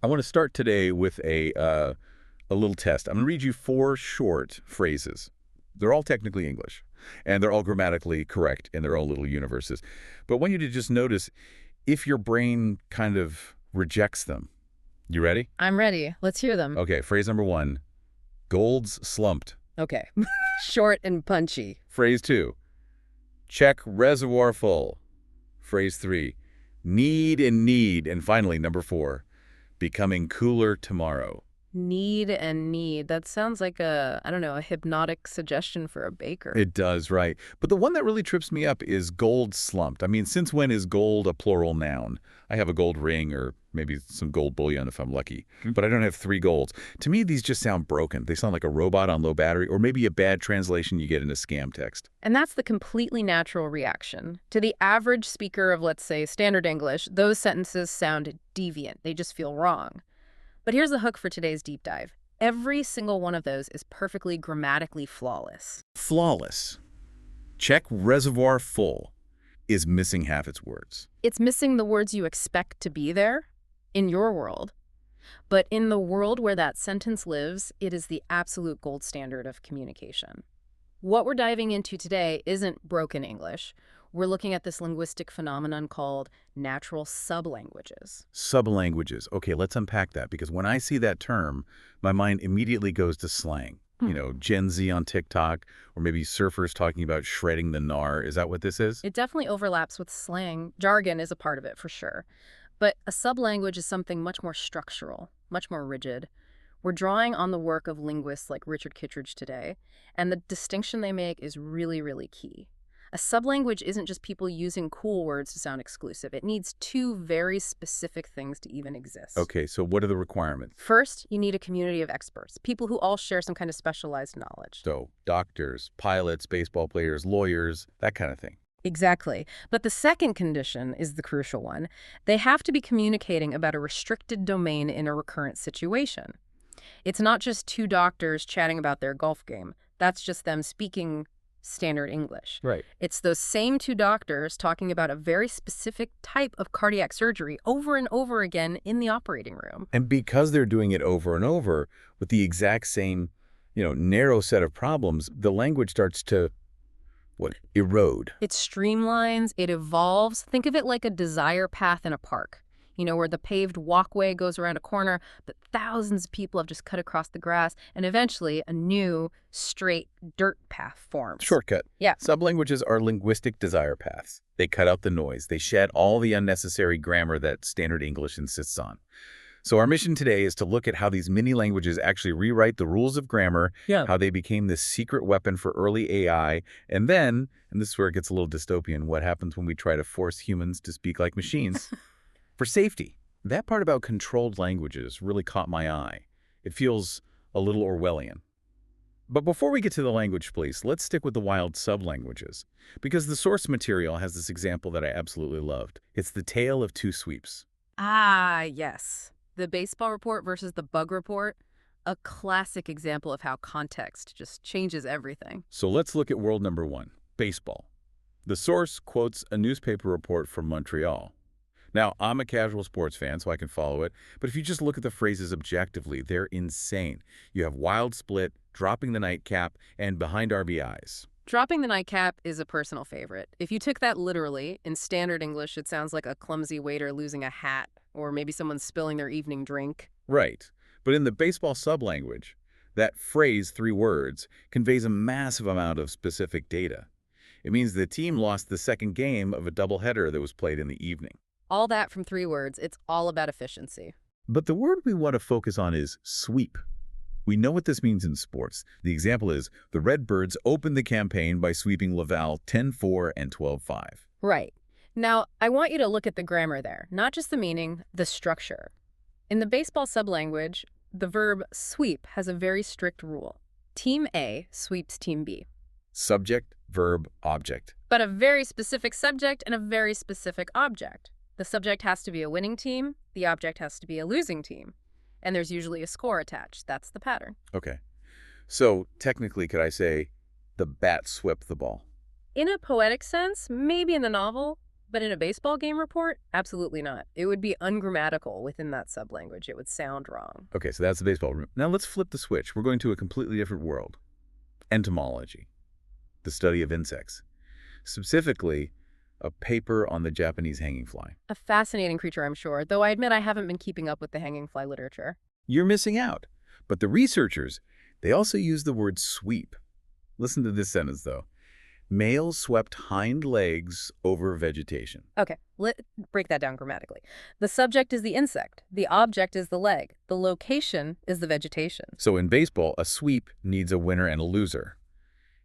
I want to start today with a little test. I'm going to read you 4 short phrases. They're all technically English, and they're all grammatically correct in their own little universes. But I want you to just notice if your brain kind of rejects them. You ready? I'm ready. Let's hear them. Okay, phrase number 1, gold's slumped. Okay. Short and punchy. Phrase 2, check reservoir full. Phrase 3, need and need. And finally, number 4, becoming cooler tomorrow. Need and need. That sounds like a hypnotic suggestion for a baker. It does, right. But the one that really trips me up is gold slumped. I mean, since when is gold a plural noun? I have a gold ring or maybe some gold bullion if I'm lucky, but I don't have 3 golds. To me, these just sound broken. They sound like a robot on low battery or maybe a bad translation you get in a scam text. And that's the completely natural reaction. To the average speaker of, let's say, standard English, those sentences sound deviant. They just feel wrong. But here's the hook for today's deep dive. Every single one of those is perfectly grammatically flawless. Flawless. Check reservoir full is missing half its words. It's missing the words you expect to be there in your world. But in the world where that sentence lives, it is the absolute gold standard of communication. What we're diving into today isn't broken English. We're looking at this linguistic phenomenon called natural sublanguages. Sublanguages. Okay, let's unpack that, because when I see that term, my mind immediately goes to slang. You know, Gen Z on TikTok, or maybe surfers talking about shredding the gnar. Is that what this is? It definitely overlaps with slang. Jargon is a part of it, for sure. But a sublanguage is something much more structural, much more rigid. We're drawing on the work of linguists like Richard Kittredge today, and the distinction they make is really, really key. A sublanguage isn't just people using cool words to sound exclusive. It needs 2 very specific things to even exist. Okay, so what are the requirements? First, you need a community of experts, people who all share some kind of specialized knowledge. So doctors, pilots, baseball players, lawyers, that kind of thing. Exactly. But the second condition is the crucial one. They have to be communicating about a restricted domain in a recurrent situation. It's not just 2 doctors chatting about their golf game. That's just them speaking standard English. Right. It's those same 2 doctors talking about a very specific type of cardiac surgery over and over again in the operating room. And because they're doing it over and over with the exact same, narrow set of problems, the language starts to, erode. It streamlines, it evolves. Think of it like a desire path in a park. Where the paved walkway goes around a corner, but thousands of people have just cut across the grass, and eventually a new, straight dirt path forms. Shortcut. Yeah. Sublanguages are linguistic desire paths. They cut out the noise. They shed all the unnecessary grammar that standard English insists on. So our mission today is to look at how these mini languages actually rewrite the rules of grammar, how they became this secret weapon for early AI, and then, and this is where it gets a little dystopian, what happens when we try to force humans to speak like machines. For safety, that part about controlled languages really caught my eye. It feels a little Orwellian. But before we get to the language police, let's stick with the wild sublanguages, because the source material has this example that I absolutely loved. It's the tale of 2 sweeps. Ah, yes. The baseball report versus the bug report, a classic example of how context just changes everything. So let's look at world number 1, baseball. The source quotes a newspaper report from Montreal. Now, I'm a casual sports fan, so I can follow it, but if you just look at the phrases objectively, they're insane. You have wild split, dropping the nightcap, and behind RBIs. Dropping the nightcap is a personal favorite. If you took that literally, in standard English, it sounds like a clumsy waiter losing a hat, or maybe someone spilling their evening drink. Right. But in the baseball sublanguage, that phrase, 3 words, conveys a massive amount of specific data. It means the team lost the second game of a doubleheader that was played in the evening. All that from 3 words. It's all about efficiency. But the word we want to focus on is sweep. We know what this means in sports. The example is the Redbirds opened the campaign by sweeping Laval 10-4 and 12-5. Right. Now, I want you to look at the grammar there, not just the meaning, the structure. In the baseball sublanguage, the verb sweep has a very strict rule. Team A sweeps Team B. Subject, verb, object. But a very specific subject and a very specific object. The subject has to be a winning team, the object has to be a losing team. And there's usually a score attached. That's the pattern. Okay. So technically, could I say the bat swept the ball? In a poetic sense, maybe in the novel, But in a baseball game report, absolutely not. It would be ungrammatical within that sublanguage. It would sound wrong. Okay, so that's the baseball room. Now let's flip the switch. We're going to a completely different world. Entomology, the study of insects. Specifically, a paper on the Japanese hanging fly. A fascinating creature, I'm sure, though I admit I haven't been keeping up with the hanging fly literature. You're missing out. But the researchers, they also use the word sweep. Listen to this sentence, though. Males swept hind legs over vegetation. Okay, let's break that down grammatically. The subject is the insect. The object is the leg. The location is the vegetation. So in baseball, a sweep needs a winner and a loser.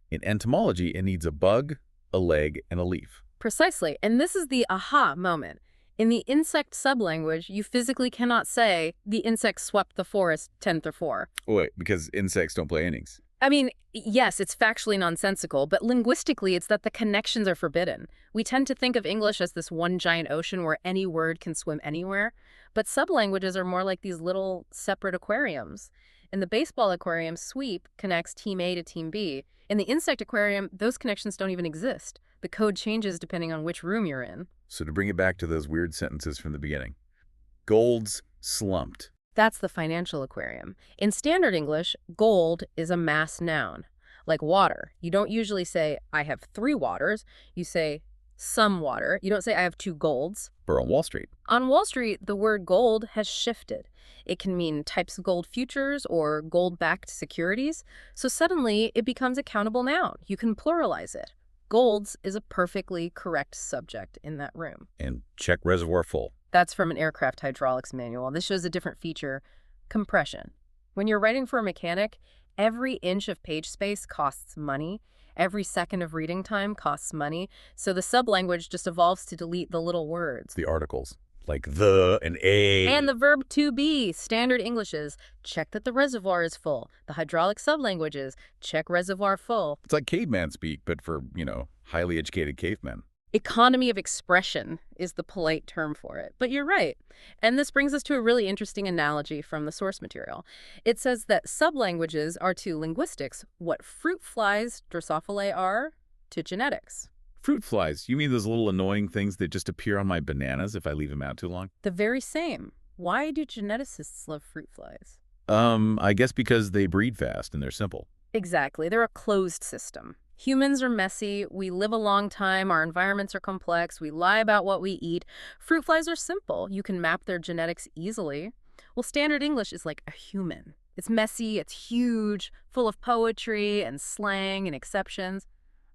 In entomology, it needs a bug, a leg, and a leaf. Precisely, and this is the aha moment. In the insect sublanguage, you physically cannot say, the insect swept the forest 10-4. Wait, because insects don't play innings. I mean, yes, it's factually nonsensical, but linguistically, it's that the connections are forbidden. We tend to think of English as this one giant ocean where any word can swim anywhere, but sublanguages are more like these little separate aquariums. In the baseball aquarium, sweep connects team A to team B. In the insect aquarium, those connections don't even exist. The code changes depending on which room you're in. So to bring it back to those weird sentences from the beginning. Gold's slumped. That's the financial aquarium. In standard English, gold is a mass noun, like water. You don't usually say, I have 3 waters. You say, some water. You don't say, I have 2 golds. Or on Wall Street. On Wall Street, the word gold has shifted. It can mean types of gold futures or gold-backed securities. So suddenly, it becomes a countable noun. You can pluralize it. Golds is a perfectly correct subject in that room. And check reservoir full. That's from an aircraft hydraulics manual. This shows a different feature, compression. When you're writing for a mechanic, every inch of page space costs money. Every second of reading time costs money. So the sublanguage just evolves to delete the little words. The articles, like the and a. And the verb to be. Standard Englishes, check that the reservoir is full. The hydraulic sublanguages, check reservoir full. It's like caveman speak, but for, highly educated cavemen. Economy of expression is the polite term for it. But you're right. And this brings us to a really interesting analogy from the source material. It says that sublanguages are to linguistics what fruit flies, Drosophila, are to genetics. Fruit flies? You mean those little annoying things that just appear on my bananas if I leave them out too long? The very same. Why do geneticists love fruit flies? I guess because they breed fast and they're simple. Exactly. They're a closed system. Humans are messy, we live a long time, our environments are complex, we lie about what we eat. Fruit flies are simple. You can map their genetics easily. Well, standard English is like a human. It's messy, it's huge, full of poetry and slang and exceptions.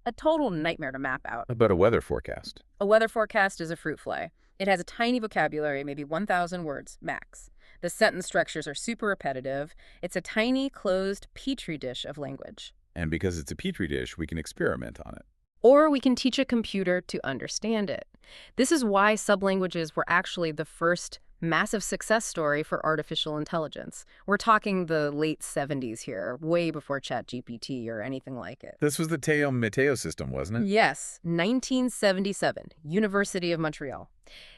A total nightmare to map out. How about a weather forecast? A weather forecast is a fruit fly. It has a tiny vocabulary, maybe 1,000 words, max. The sentence structures are super repetitive. It's a tiny, closed petri dish of language. And because it's a petri dish, we can experiment on it. Or we can teach a computer to understand it. This is why sublanguages were actually the first massive success story for artificial intelligence. We're talking the late 70s here, way before ChatGPT or anything like it. This was the Teo Mateo system, wasn't it? Yes, 1977, University of Montreal.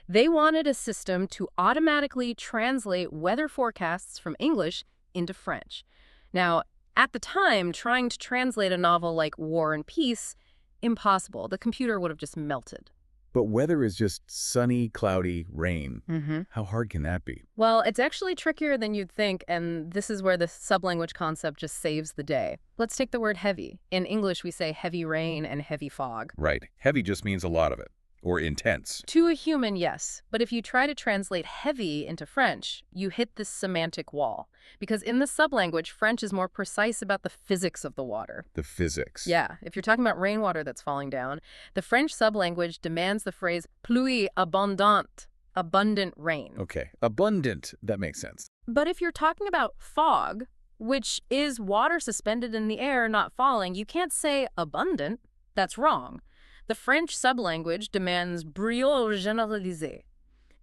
They wanted a system to automatically translate weather forecasts from English into French. Now, at the time, trying to translate a novel like War and Peace, impossible. The computer would have just melted. But weather is just sunny, cloudy, rain. How hard can that be? Well, it's actually trickier than you'd think, and this is where the sublanguage concept just saves the day. Let's take the word heavy. In English, we say heavy rain and heavy fog. Right. Heavy just means a lot of it. Or intense. To a human, yes. But if you try to translate heavy into French, you hit this semantic wall. Because in the sublanguage, French is more precise about the physics of the water. The physics. Yeah, if you're talking about rainwater that's falling down, the French sublanguage demands the phrase pluie abondante, abundant rain. Okay, abundant, that makes sense. But if you're talking about fog, which is water suspended in the air, not falling, you can't say abundant. That's wrong. The French sublanguage demands brouillard généralisé,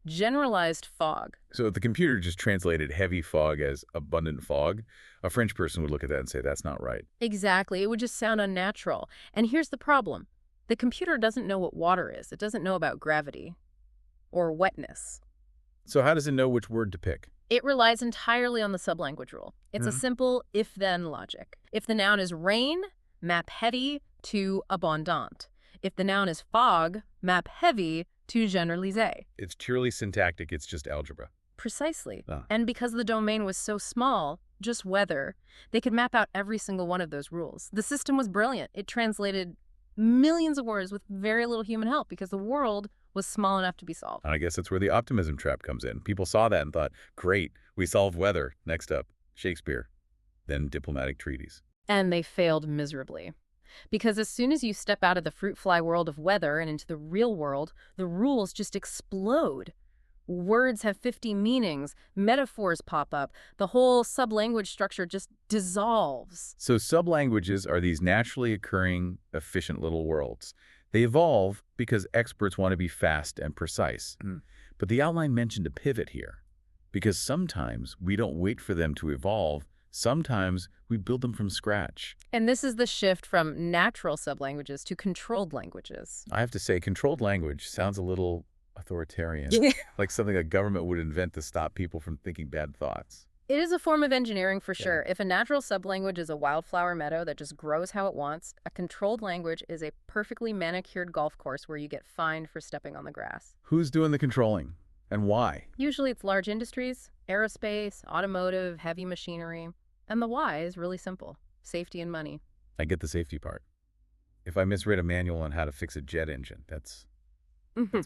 generalized fog. So if the computer just translated heavy fog as abundant fog, a French person would look at that and say, that's not right. Exactly. It would just sound unnatural. And here's the problem. The computer doesn't know what water is. It doesn't know about gravity or wetness. So how does it know which word to pick? It relies entirely on the sublanguage rule. It's a simple if-then logic. If the noun is rain, map heavy to abondant. If the noun is fog, map heavy too generalisé. It's purely syntactic. It's just algebra. Precisely. Ah. And because the domain was so small, just weather, they could map out every single one of those rules. The system was brilliant. It translated millions of words with very little human help because the world was small enough to be solved. And I guess that's where the optimism trap comes in. People saw that and thought, great, we solved weather. Next up, Shakespeare. Then diplomatic treaties. And they failed miserably. Because as soon as you step out of the fruit fly world of weather and into the real world, the rules just explode. Words have 50 meanings, metaphors pop up, the whole sublanguage structure just dissolves. So sublanguages are these naturally occurring, efficient little worlds. They evolve because experts want to be fast and precise. But the outline mentioned a pivot here, because sometimes we don't wait for them to evolve. Sometimes we build them from scratch. And this is the shift from natural sublanguages to controlled languages. I have to say, controlled language sounds a little authoritarian, like something a government would invent to stop people from thinking bad thoughts. It is a form of engineering for sure. If a natural sublanguage is a wildflower meadow that just grows how it wants, a controlled language is a perfectly manicured golf course where you get fined for stepping on the grass. Who's doing the controlling and why? Usually it's large industries, aerospace, automotive, heavy machinery. And the why is really simple: safety and money. I get the safety part. If I misread a manual on how to fix a jet engine, that's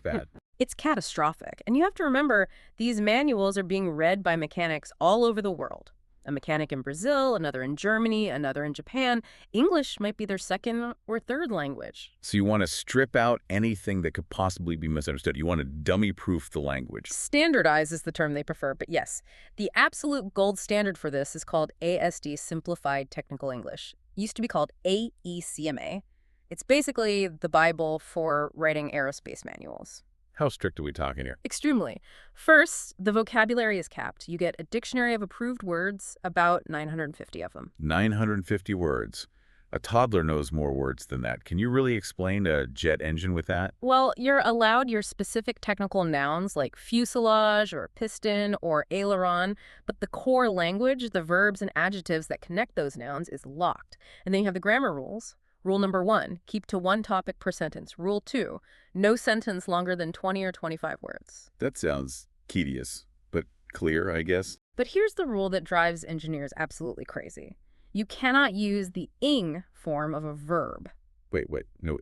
bad. It's catastrophic. And you have to remember, these manuals are being read by mechanics all over the world. A mechanic in Brazil, another in Germany, another in Japan. English might be their second or third language. So you want to strip out anything that could possibly be misunderstood. You want to dummy-proof the language. Standardize is the term they prefer, but yes, the absolute gold standard for this is called ASD, Simplified Technical English. It used to be called AECMA. It's basically the Bible for writing aerospace manuals. How strict are we talking here? Extremely. First, the vocabulary is capped. You get a dictionary of approved words, about 950 of them. 950 words. A toddler knows more words than that. Can you really explain a jet engine with that? Well, you're allowed your specific technical nouns like fuselage or piston or aileron, but the core language, the verbs and adjectives that connect those nouns, is locked. And then you have the grammar rules. Rule number 1, keep to one topic per sentence. Rule 2, no sentence longer than 20 or 25 words. That sounds tedious, but clear, I guess. But here's the rule that drives engineers absolutely crazy. You cannot use the ing form of a verb. Wait, no.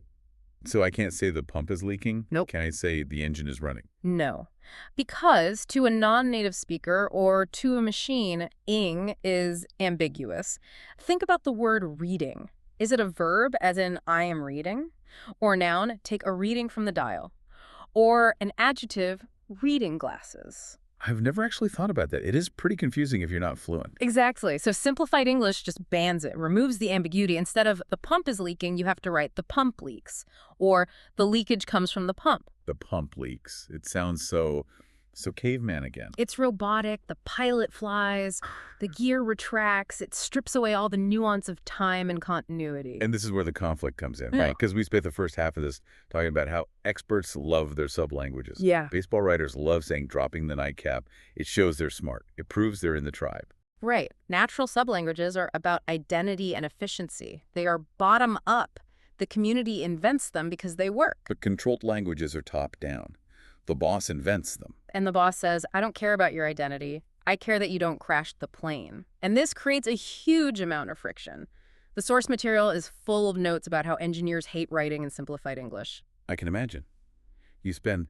So I can't say the pump is leaking? Nope. Can I say the engine is running? No. Because to a non-native speaker or to a machine, ing is ambiguous. Think about the word reading. Is it a verb, as in I am reading? Or noun, take a reading from the dial? Or an adjective, reading glasses? I've never actually thought about that. It is pretty confusing if you're not fluent. Exactly. So simplified English just bans it, removes the ambiguity. Instead of the pump is leaking, you have to write the pump leaks. Or the leakage comes from the pump. The pump leaks. It sounds so caveman again. It's robotic, the pilot flies, the gear retracts, it strips away all the nuance of time and continuity. And this is where the conflict comes in, Yeah. right? Because we spent the first half of this talking about how experts love their sublanguages. Yeah. Baseball writers love saying dropping the nightcap. It shows they're smart. It proves they're in the tribe. Right. Natural sublanguages are about identity and efficiency. They are bottom up. The community invents them because they work. But controlled languages are top down. The boss invents them. And the boss says, I don't care about your identity. I care that you don't crash the plane. And this creates a huge amount of friction. The source material is full of notes about how engineers hate writing in simplified English. I can imagine. You spend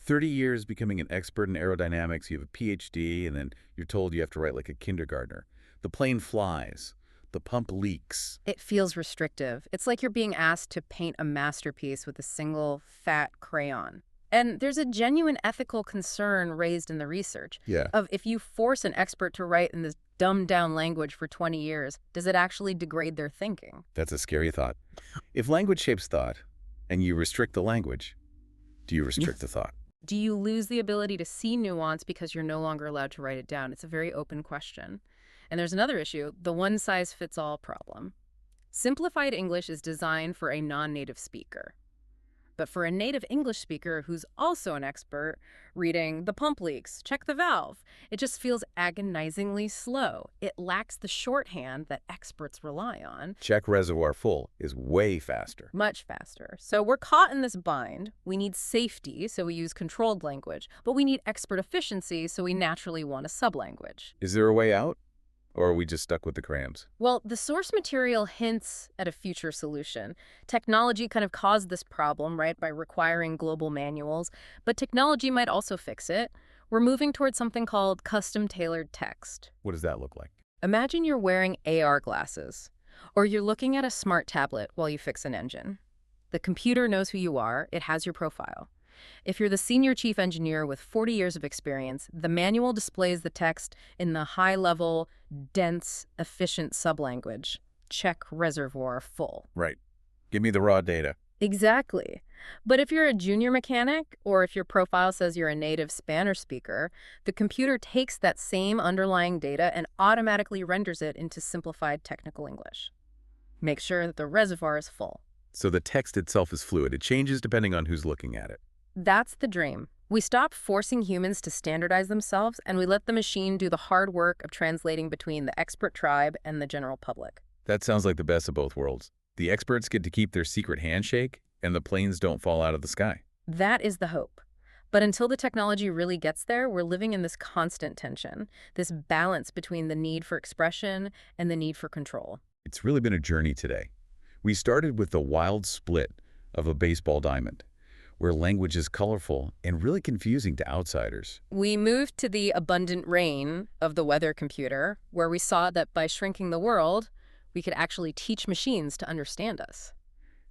30 years becoming an expert in aerodynamics, you have a PhD, and then you're told you have to write like a kindergartner. The plane flies. The pump leaks. It feels restrictive. It's like you're being asked to paint a masterpiece with a single fat crayon. And there's a genuine ethical concern raised in the research of if you force an expert to write in this dumbed-down language for 20 years, does it actually degrade their thinking? That's a scary thought. If language shapes thought and you restrict the language, do you restrict the thought? Do you lose the ability to see nuance because you're no longer allowed to write it down? It's a very open question. And there's another issue, the one-size-fits-all problem. Simplified English is designed for a non-native speaker. But for a native English speaker who's also an expert, reading "the pump leaks, check the valve," it just feels agonizingly slow. It lacks the shorthand that experts rely on. Check reservoir full is way faster. Much faster. So we're caught in this bind. We need safety, so we use controlled language. But we need expert efficiency, so we naturally want a sublanguage. Is there a way out? Or are we just stuck with the crayons? Well, the source material hints at a future solution. Technology kind of caused this problem, right, by requiring global manuals. But technology might also fix it. We're moving towards something called custom-tailored text. What does that look like? Imagine you're wearing AR glasses, or you're looking at a smart tablet while you fix an engine. The computer knows who you are. It has your profile. If you're the senior chief engineer with 40 years of experience, the manual displays the text in the high-level, dense, efficient sublanguage. Check reservoir full. Right. Give me the raw data. Exactly. But if you're a junior mechanic, or if your profile says you're a native Spanish speaker, the computer takes that same underlying data and automatically renders it into simplified technical English. Make sure that the reservoir is full. So the text itself is fluid. It changes depending on who's looking at it. That's the dream. We stop forcing humans to standardize themselves, and we let the machine do the hard work of translating between the expert tribe and the general public. That sounds like the best of both worlds. The experts get to keep their secret handshake, and the planes don't fall out of the sky. That is the hope. But until the technology really gets there, we're living in this constant tension, this balance between the need for expression and the need for control. It's really been a journey today. We started with the wild split of a baseball diamond, where language is colorful and really confusing to outsiders. We moved to the abundant rain of the weather computer, where we saw that by shrinking the world, we could actually teach machines to understand us.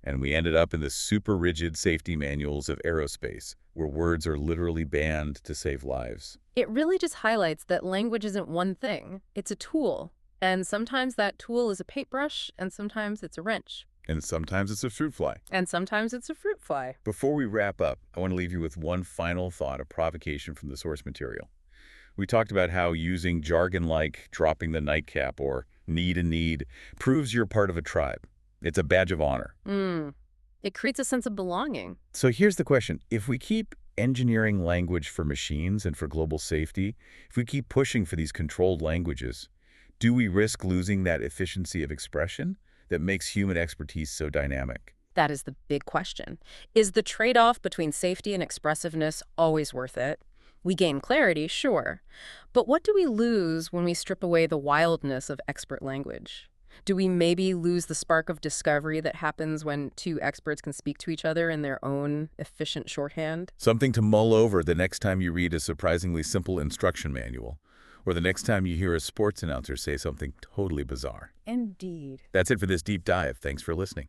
And we ended up in the super rigid safety manuals of aerospace, where words are literally banned to save lives. It really just highlights that language isn't one thing. It's a tool. And sometimes that tool is a paintbrush, and sometimes it's a wrench. And sometimes it's a fruit fly. And sometimes it's a fruit fly. Before we wrap up, I want to leave you with one final thought of provocation from the source material. We talked about how using jargon like dropping the nightcap or need a need proves you're part of a tribe. It's a badge of honor. It creates a sense of belonging. So here's the question. If we keep engineering language for machines and for global safety, if we keep pushing for these controlled languages, do we risk losing that efficiency of expression that makes human expertise so dynamic? That is the big question. Is the trade-off between safety and expressiveness always worth it? We gain clarity, sure. But what do we lose when we strip away the wildness of expert language? Do we maybe lose the spark of discovery that happens when two experts can speak to each other in their own efficient shorthand? Something to mull over the next time you read a surprisingly simple instruction manual, or the next time you hear a sports announcer say something totally bizarre. Indeed. That's it for this deep dive. Thanks for listening.